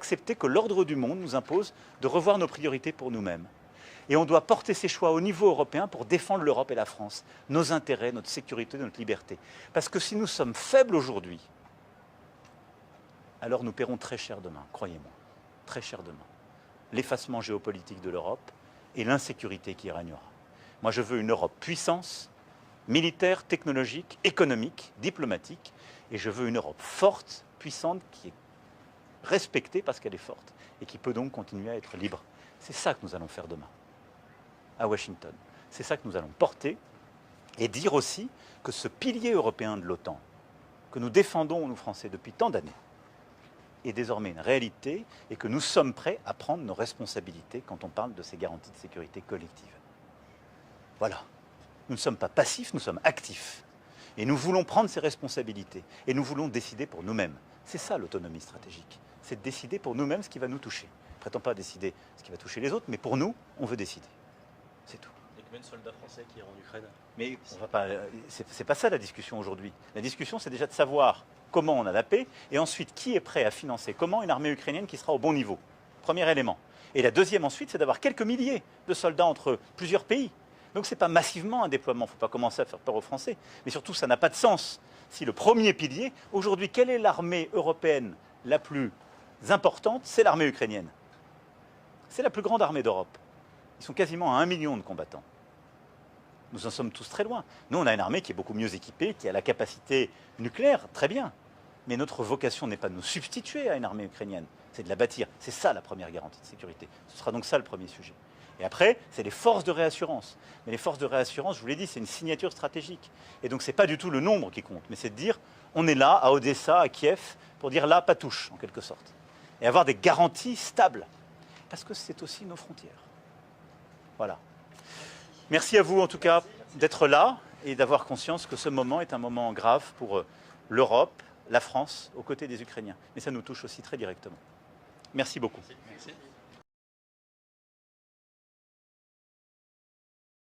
accepter que l'ordre du monde nous impose de revoir nos priorités pour nous-mêmes. Et on doit porter ces choix au niveau européen pour défendre l'Europe et la France, nos intérêts, notre sécurité, notre liberté. Parce que si nous sommes faibles aujourd'hui, alors nous paierons très cher demain, croyez-moi, très cher demain. L'effacement géopolitique de l'Europe et l'insécurité qui y régnera. Moi, je veux une Europe puissance, militaire, technologique, économique, diplomatique, et je veux une Europe forte, puissante, qui est respectée parce qu'elle est forte, et qui peut donc continuer à être libre. C'est ça que nous allons faire demain, à Washington. C'est ça que nous allons porter, et dire aussi que ce pilier européen de l'OTAN, que nous défendons, nous Français, depuis tant d'années, est désormais une réalité, et que nous sommes prêts à prendre nos responsabilités quand on parle de ces garanties de sécurité collective. Voilà. Nous ne sommes pas passifs, nous sommes actifs. Et nous voulons prendre ces responsabilités. Et nous voulons décider pour nous-mêmes. C'est ça l'autonomie stratégique. C'est de décider pour nous-mêmes ce qui va nous toucher. On ne prétend pas décider ce qui va toucher les autres, mais pour nous, on veut décider. C'est tout. Il y a combien de soldats français qui iront en Ukraine? Mais on va pas. C'est pas ça la discussion aujourd'hui. La discussion, c'est déjà de savoir comment on a la paix, et ensuite qui est prêt à financer comment une armée ukrainienne qui sera au bon niveau. Premier élément. Et la deuxième ensuite, c'est d'avoir quelques milliers de soldats entre plusieurs pays. Donc ce n'est pas massivement un déploiement, il ne faut pas commencer à faire peur aux Français. Mais surtout, ça n'a pas de sens. Si le premier pilier, aujourd'hui, quelle est l'armée européenne la plus importante? C'est l'armée ukrainienne. C'est la plus grande armée d'Europe. Ils sont quasiment à 1 million de combattants. Nous en sommes tous très loin. Nous, on a une armée qui est beaucoup mieux équipée, qui a la capacité nucléaire, très bien. Mais notre vocation n'est pas de nous substituer à une armée ukrainienne, c'est de la bâtir. C'est ça la première garantie de sécurité. Ce sera donc ça le premier sujet. Et après, c'est les forces de réassurance. Mais les forces de réassurance, je vous l'ai dit, c'est une signature stratégique. Et donc, ce n'est pas du tout le nombre qui compte, mais c'est de dire, on est là, à Odessa, à Kiev, pour dire là, pas touche, en quelque sorte. Et avoir des garanties stables. Parce que c'est aussi nos frontières. Voilà. Merci à vous, en tout cas, d'être là et d'avoir conscience que ce moment est un moment grave pour l'Europe, la France, aux côtés des Ukrainiens. Mais ça nous touche aussi très directement. Merci beaucoup. Merci.